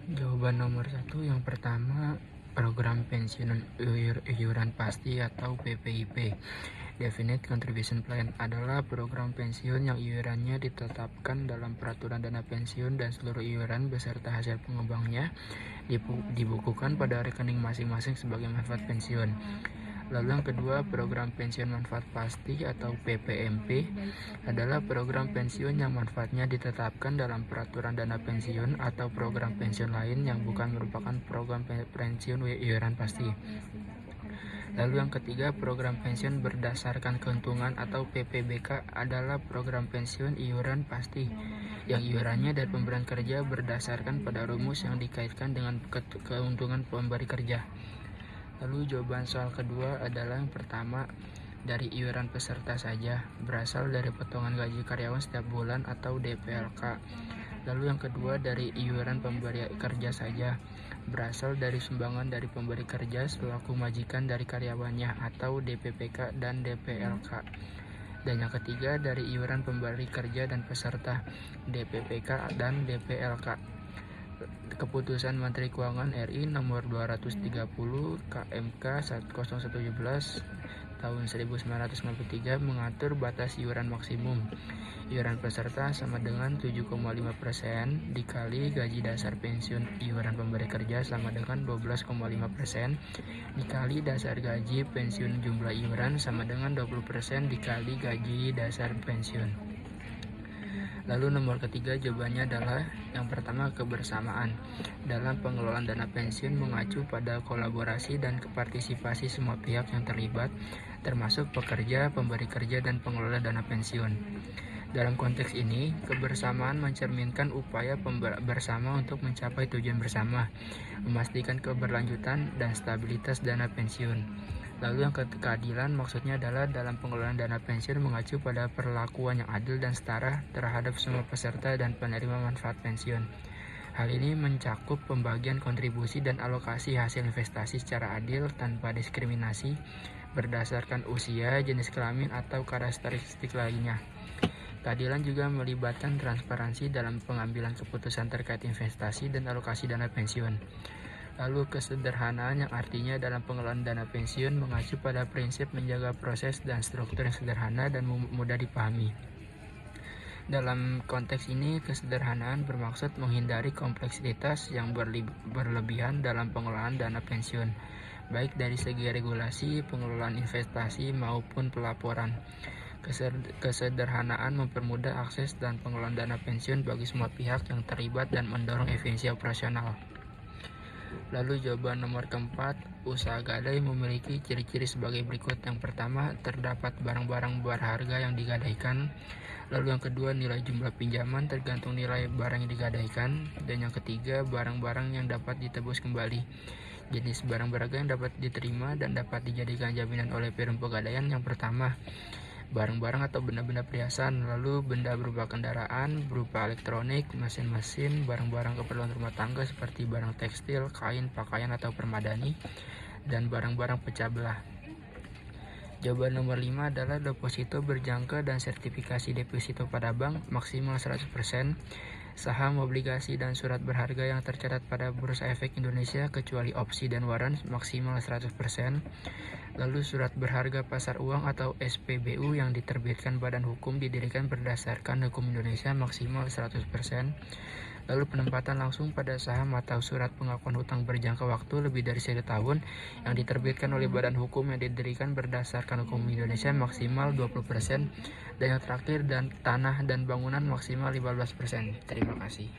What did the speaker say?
Jawaban nomor satu yang pertama, program pensiun iuran pasti atau PPIP. Definite Contribution Plan adalah program pensiun yang iurannya ditetapkan dalam peraturan dana pensiun dan seluruh iuran beserta hasil pengembangnya dibukukan pada rekening masing-masing sebagai manfaat pensiun. Lalu yang kedua, program pensiun manfaat pasti atau PPMP adalah program pensiun yang manfaatnya ditetapkan dalam peraturan dana pensiun atau program pensiun lain yang bukan merupakan program pensiun iuran pasti. Lalu yang ketiga, program pensiun berdasarkan keuntungan atau PPBK adalah program pensiun iuran pasti yang iurannya dari pemberian kerja berdasarkan pada rumus yang dikaitkan dengan keuntungan pemberi kerja. Lalu jawaban soal kedua adalah yang pertama, dari iuran peserta saja, berasal dari potongan gaji karyawan setiap bulan atau DPLK. Lalu yang kedua, dari iuran pemberi kerja saja, berasal dari sumbangan dari pemberi kerja selaku majikan dari karyawannya atau DPPK dan DPLK. Dan yang ketiga, dari iuran pemberi kerja dan peserta, DPPK dan DPLK. Keputusan Menteri Keuangan RI nomor 230 KMK 0117 tahun 1993 mengatur batas iuran maksimum. Iuran peserta sama dengan 7,5% dikali gaji dasar pensiun iuran pemberi kerja sama dengan 12,5% dikali dasar gaji pensiun jumlah iuran sama dengan 20% dikali gaji dasar pensiun. Lalu nomor ketiga jawabannya adalah yang pertama, kebersamaan. Dalam pengelolaan dana pensiun mengacu pada kolaborasi dan partisipasi semua pihak yang terlibat, termasuk pekerja, pemberi kerja, dan pengelola dana pensiun. Dalam konteks ini, kebersamaan mencerminkan upaya bersama untuk mencapai tujuan bersama, memastikan keberlanjutan dan stabilitas dana pensiun. Lalu yang keadilan maksudnya adalah dalam pengelolaan dana pensiun mengacu pada perlakuan yang adil dan setara terhadap semua peserta dan penerima manfaat pensiun. Hal ini mencakup pembagian kontribusi dan alokasi hasil investasi secara adil tanpa diskriminasi berdasarkan usia, jenis kelamin, atau karakteristik lainnya. Keadilan juga melibatkan transparansi dalam pengambilan keputusan terkait investasi dan alokasi dana pensiun. Lalu kesederhanaan yang artinya dalam pengelolaan dana pensiun mengacu pada prinsip menjaga proses dan struktur yang sederhana dan mudah dipahami. Dalam konteks ini, kesederhanaan bermaksud menghindari kompleksitas yang berlebihan dalam pengelolaan dana pensiun, baik dari segi regulasi, pengelolaan investasi, maupun pelaporan. Kesederhanaan mempermudah akses dan pengelolaan dana pensiun bagi semua pihak yang terlibat dan mendorong efisiensi operasional. Lalu jawaban nomor keempat, usaha gadai memiliki ciri-ciri sebagai berikut. Yang pertama, terdapat barang-barang berharga yang digadaikan. Lalu yang kedua, nilai jumlah pinjaman tergantung nilai barang yang digadaikan. Dan yang ketiga, barang-barang yang dapat ditebus kembali. Jenis barang berharga yang dapat diterima dan dapat dijadikan jaminan oleh firm pegadaian. Yang pertama, barang-barang atau benda-benda perhiasan, lalu benda berupa kendaraan, berupa elektronik, mesin-mesin, barang-barang keperluan rumah tangga seperti barang tekstil, kain, pakaian, atau permadani, dan barang-barang pecah belah. Jawaban nomor 5 adalah deposito berjangka dan sertifikasi deposito pada bank maksimal 100%, saham, obligasi, dan surat berharga yang tercatat pada Bursa Efek Indonesia kecuali opsi dan warrant maksimal 100%, lalu surat berharga pasar uang atau SPBU yang diterbitkan badan hukum didirikan berdasarkan hukum Indonesia maksimal 100%, lalu penempatan langsung pada saham atau surat pengakuan hutang berjangka waktu lebih dari 1 tahun yang diterbitkan oleh badan hukum yang didirikan berdasarkan hukum Indonesia maksimal 20%, dan yang terakhir dan tanah dan bangunan maksimal 15%. Terima kasih.